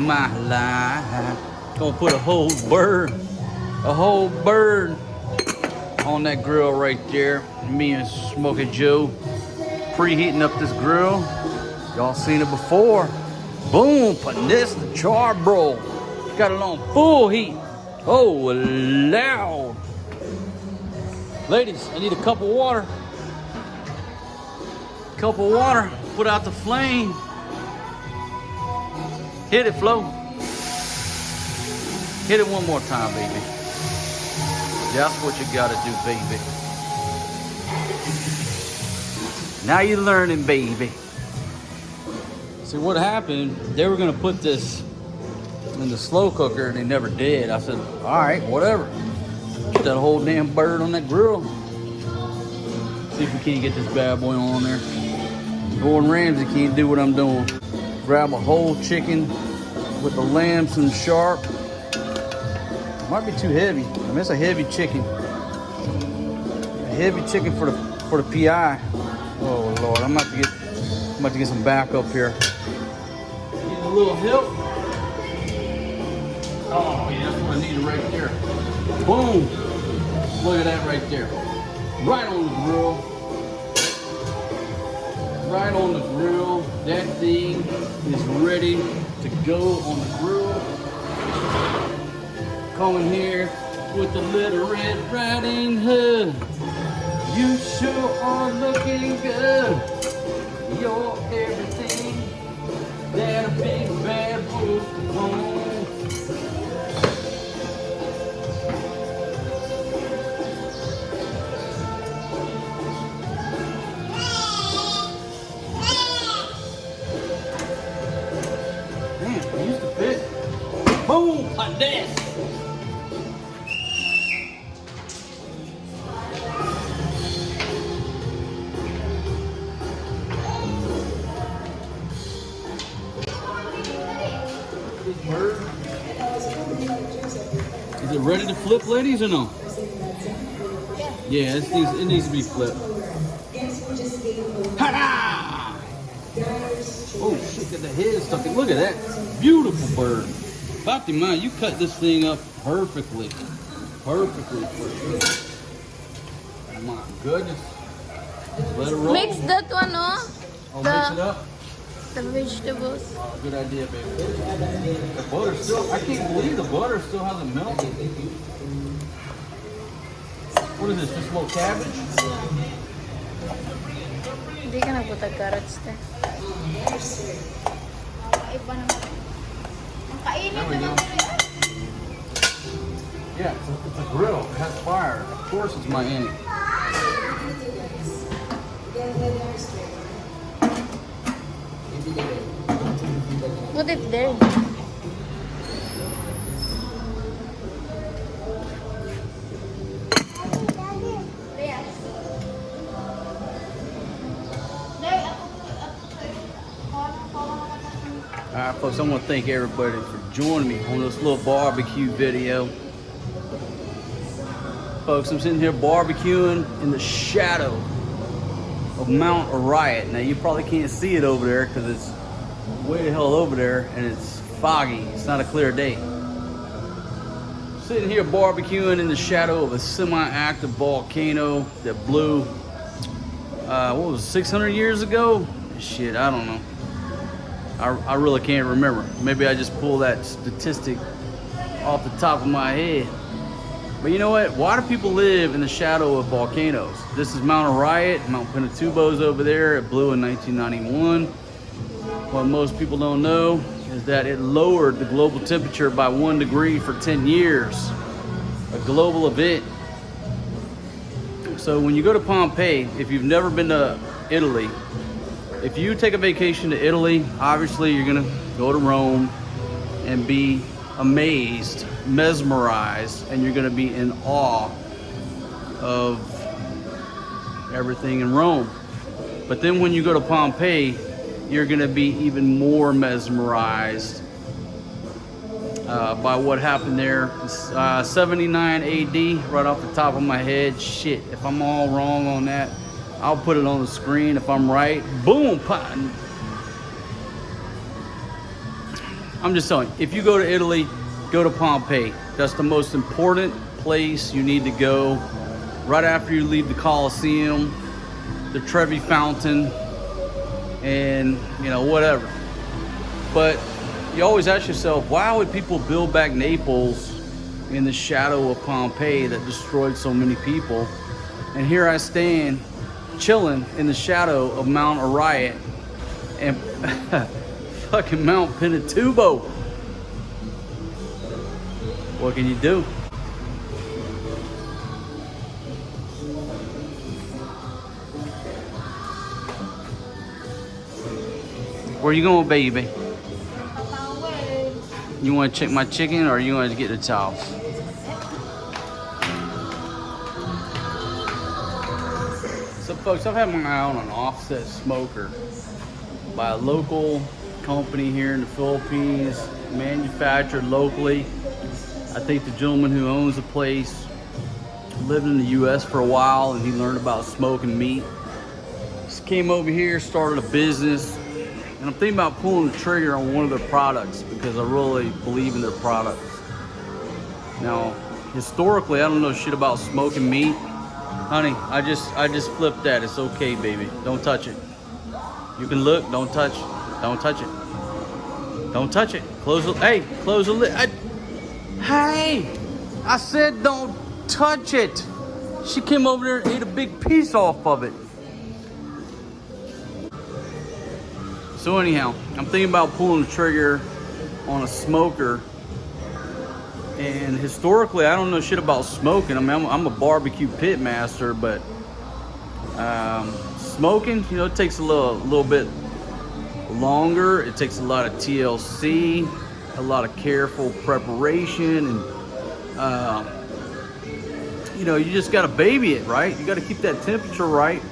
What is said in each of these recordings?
my life. Gonna put a whole bird on that grill right there. Me and Smokey Joe preheating up this grill. Y'all seen it before. Boom, putting this the charbroil. Got it on full heat. Oh, loud. Ladies, I need a cup of water. Put out the flame. Hit it, Flo. Hit it one more time, baby. That's what you gotta do, baby. Now you're learning, baby. See what happened, they were gonna put this in the slow cooker and they never did. I said, all right, whatever. Put that whole damn bird on that grill. See if we can't get this bad boy on there. Gordon Ramsay can't do what I'm doing. Grab a whole chicken with the lambs and sharp. Might be too heavy. I mean, it's a heavy chicken. A heavy chicken for the PI. Oh Lord, I'm about to get some backup here. Getting a little help. Oh yeah, that's what I needed right there. Boom! Look at that right there. Right on the grill. Right on the grill. That thing is ready to go on the grill. Coming here with the Little Red Riding Hood. You sure are looking good. You're everything that a big bad wolf wants. Man, it used to fit. Boom, like this. Is it ready to flip, ladies, or no? Yeah, it needs to be flipped. Ha-da! Oh shit, got the head stuck in. Look at that. Beautiful bird. Fatima, you cut this thing up perfectly. Perfectly. Oh my goodness. Let it roll. Mix that one, no? Oh, mix it up? The vegetables. Oh, good idea, baby. The butter still, I can't believe the butter still hasn't melted. What is this, just a little cabbage? Hindi ka nagpunta carrots te. Iba naman. Ang kainit naman ito yan. Yeah, it's a grill. It has fire. Of course it's Miami. Put it there. Alright folks, I want to thank everybody for joining me on this little barbecue video. Folks, I'm sitting here barbecuing in the shadow of Mount Orion. Now you probably can't see it over there because it's way the hell over there and it's foggy. It's not a clear day. Sitting here barbecuing in the shadow of a semi-active volcano that blew, what was it, 600 years ago? Shit, I don't know. I really can't remember. Maybe I just pulled that statistic off the top of my head. But you know what? Why do people live in the shadow of volcanoes? This is Mount Orion. Mount Pinatubo's over there. It blew in 1991. What most people don't know is that it lowered the global temperature by 1 degree for 10 years. A global event. So when you go to Pompeii, if you've never been to Italy, if you take a vacation to Italy, obviously you're gonna go to Rome and be amazed, mesmerized, and you're gonna be in awe of everything in Rome. But then when you go to Pompeii, you're gonna be even more mesmerized by what happened there. 79 AD, right off the top of my head. Shit, if I'm all wrong on that, I'll put it on the screen. If I'm right, boom, I'm just telling you, if you go to Italy, go to Pompeii. That's the most important place you need to go. Right after you leave the Colosseum, the Trevi Fountain, and you know, whatever. But you always ask yourself, why would people build back Naples in the shadow of Pompeii that destroyed so many people? And here I stand chilling in the shadow of Mount Orion and fucking Mount Pinatubo. What can you do? Where you going, baby? You want to check my chicken, or you want to get the towels? So folks, I've had my eye on an offset smoker by a local company here in the Philippines, manufactured locally. I think the gentleman who owns the place lived in the US for a while, and he learned about smoking meat. Just came over here, started a business, and I'm thinking about pulling the trigger on one of their products because I really believe in their products. Now, historically, I don't know shit about smoking meat. Honey, I just flipped that. It's okay, baby. Don't touch it. You can look. Don't touch. Don't touch it. Don't touch it. Close the. Hey, close the lid. Hey, I said don't touch it. She came over there and ate a big piece off of it. So anyhow, I'm thinking about pulling the trigger on a smoker. And historically, I don't know shit about smoking. I mean, I'm a barbecue pit master, but smoking, you know, it takes a little bit longer. It takes a lot of TLC, a lot of careful preparation, and you know, you just gotta baby it, right? You gotta keep that temperature right.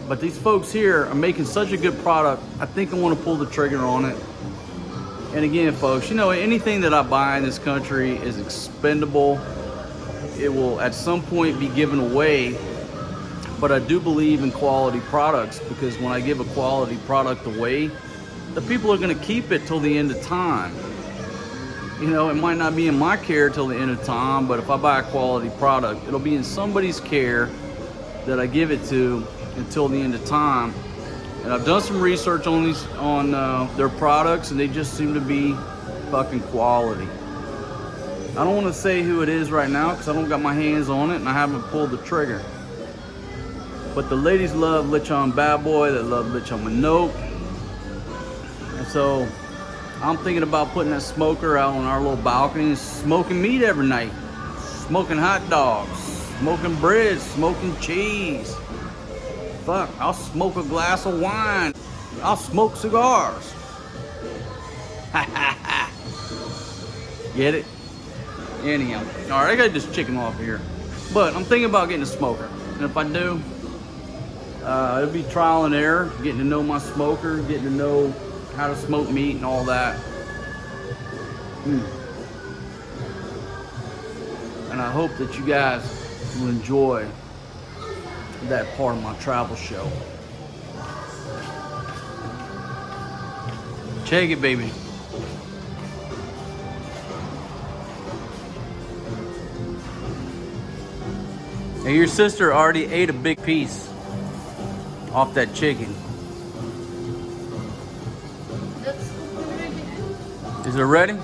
But these folks here are making such a good product. I think I want to pull the trigger on it. And again, folks, you know, anything that I buy in this country is expendable. It will at some point be given away. But I do believe in quality products, because when I give a quality product away, the people are going to keep it till the end of time. You know, it might not be in my care till the end of time, but if I buy a quality product, it'll be in somebody's care that I give it to until the end of time. And I've done some research on their products, and they just seem to be fucking quality. I don't want to say who it is right now because I don't got my hands on it and I haven't pulled the trigger. But the ladies love Lechon Bad Boy, they love Lechon Minogue. And so I'm thinking about putting that smoker out on our little balcony and smoking meat every night. Smoking hot dogs, smoking bread, smoking cheese. Fuck, I'll smoke a glass of wine. I'll smoke cigars. Get it? Anyhow, all right, I got this chicken off here, but I'm thinking about getting a smoker. And if I do, it'll be trial and error, getting to know my smoker, getting to know how to smoke meat and all that. And I hope that you guys will enjoy that part of my travel show. Check it, baby. Hey, your sister already ate a big piece off that chicken. Is it ready?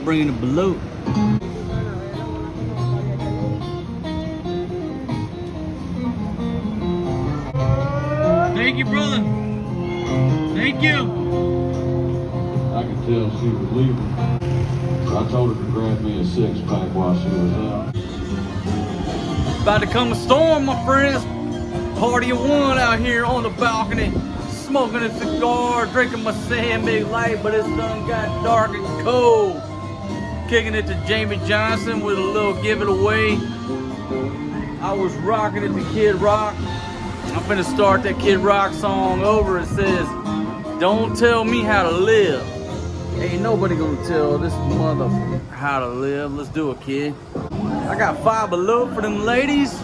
about bringing the balloon. Thank you, brother. Thank you. I could tell she was leaving. So I told her to grab me a 6-pack while she was out. About to come a storm, my friends. Party of one out here on the balcony. Smoking a cigar, drinking my Sandbag Light, but it's done got dark and cold. Kicking it to Jamie Johnson with a little give it away. I was rocking it to Kid Rock. I'm finna start that Kid Rock song over. It says, don't tell me how to live. Ain't nobody gonna tell this mother how to live. Let's do it, kid. I got 5 below for them ladies.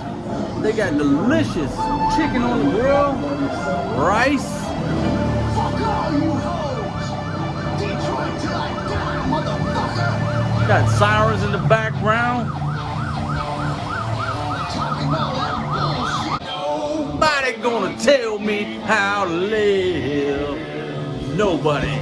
They got delicious chicken on the grill, rice. Got sirens in the background. Nobody gonna tell me how to live. Nobody.